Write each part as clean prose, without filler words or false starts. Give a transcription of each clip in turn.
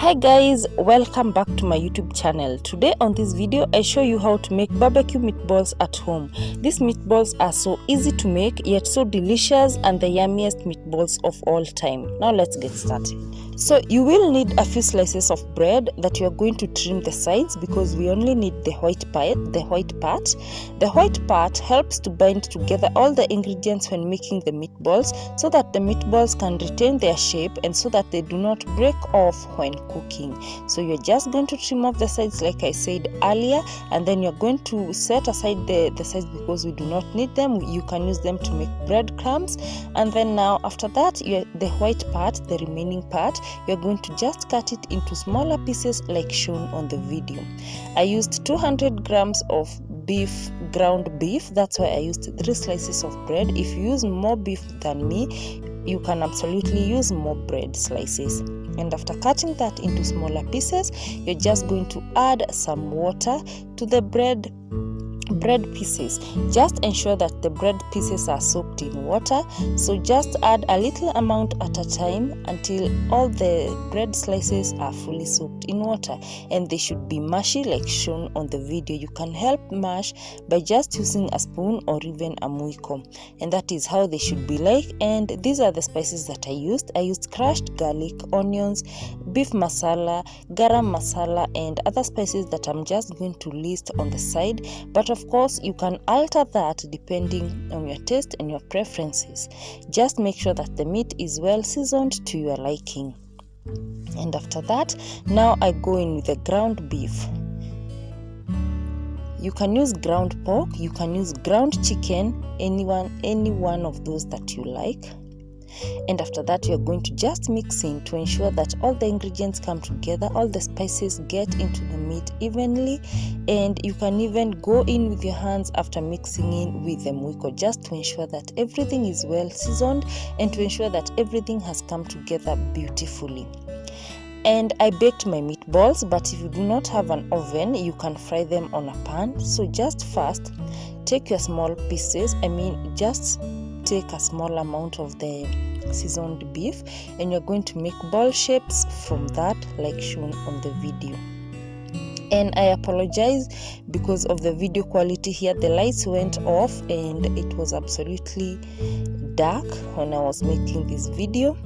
Hi guys, welcome back to my YouTube channel. Today on this video I show you how to make barbecue meatballs at home. These meatballs are so easy to make yet so delicious and the yummiest meatballs of all time. Now let's get started. So you will need a few slices of bread that you are going to trim the sides because we only need the white part. The white part helps to bind together all the ingredients when making the meatballs so that the meatballs can retain their shape and so that they do not break off when cooking. So you're just going to trim off the sides like I said earlier, and then you're going to set aside the sides because we do not need them. You can use them to make breadcrumbs. And then now after that, the white part, the remaining part, you're going to just cut it into smaller pieces like shown on the video. I used 200 grams of ground beef. That's why I used 3 slices of bread. If you use more beef than me, you can absolutely use more bread slices. And after cutting that into smaller pieces, you're just going to add some water to the bread pieces. Just ensure that the bread pieces are soaked in water. So just add a little amount at a time until all the bread slices are fully soaked in water, and they should be mushy like shown on the video. You can help mash by just using a spoon or even a muiko, and that is how they should be like. And these are the spices that I used. I used crushed garlic, onions, beef masala, garam masala, and other spices that I'm just going to list on the side. But of course, you can alter that depending on your taste and your preferences. Just make sure that the meat is well seasoned to your liking. And after that, now I go in with the ground beef. You can use ground pork, you can use ground chicken, any one of those that you like. And after that, you're going to just mix in to ensure that all the ingredients come together, all the spices get into the meat evenly. And you can even go in with your hands after mixing in with the muiko, just to ensure that everything is well seasoned and to ensure that everything has come together beautifully. And I baked my meatballs, but if you do not have an oven, you can fry them on a pan. So just first take your small pieces, just take a small amount of the seasoned beef, and you're going to make ball shapes from that like shown on the video. And I apologize because of the video quality here. The lights went off and it was absolutely dark when I was making this video.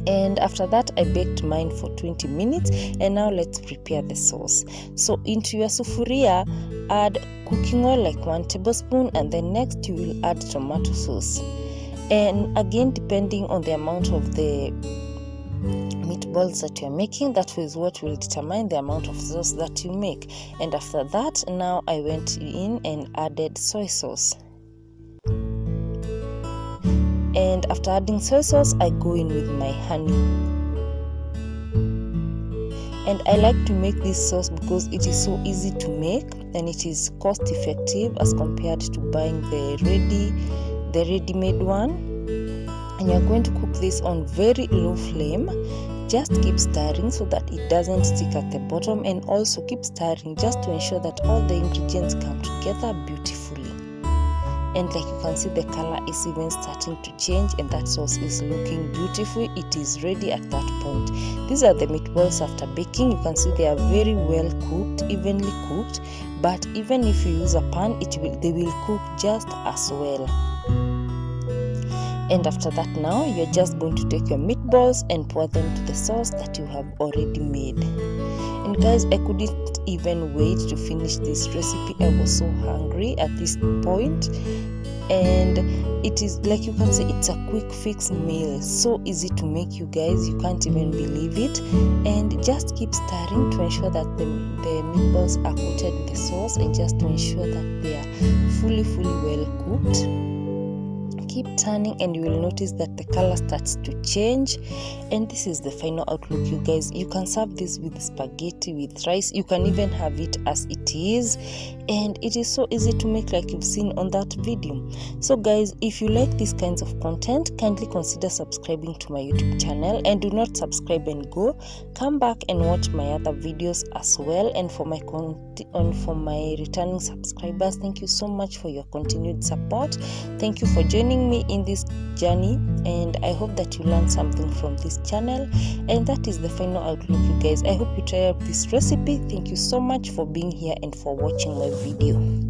And after that, I baked mine for 20 minutes. And now let's prepare the sauce. So into your sufuria, add cooking oil like 1 tablespoon, and then next you will add tomato sauce. And again, depending on the amount of the meatballs that you're making, that is what will determine the amount of sauce that you make. And after that, now I went in and added soy sauce. And after adding soy sauce, I go in with my honey. And I like to make this sauce because it is so easy to make and it is cost effective as compared to buying the ready-made one. And you're going to cook this on very low flame. Just keep stirring so that it doesn't stick at the bottom, and also keep stirring just to ensure that all the ingredients come together beautifully. And like you can see, the color is even starting to change and that sauce is looking beautiful. It is ready at that point. These are the meatballs after baking. You can see they are very well cooked, evenly cooked. But even if you use a pan, they will cook just as well. And after that, now you're just going to take your meatballs and pour them to the sauce that you have already made. And guys, I couldn't even wait to finish this recipe. I was so hungry at this point. And it is, like you can see, it's a quick fix meal. So easy to make, you guys. You can't even believe it. And just keep stirring to ensure that the meatballs are coated with the sauce, and just to ensure that they are fully well cooked. Keep turning and you will notice that the color starts to change. And this is the final outlook, you guys. You can serve this with spaghetti, with rice. You can even have it as it is. and it is so easy to make, like you've seen on that video. So guys, if you like these kinds of content, kindly consider subscribing to my YouTube channel, and do not subscribe and go, come back and watch my other videos as well. And for my returning subscribers, thank you so much for your continued support. Thank you for joining me in this journey, and I hope that you learned something from this channel. And that is the final outlook, you guys. I hope you try out this recipe. Thank you so much for being here and for watching my video.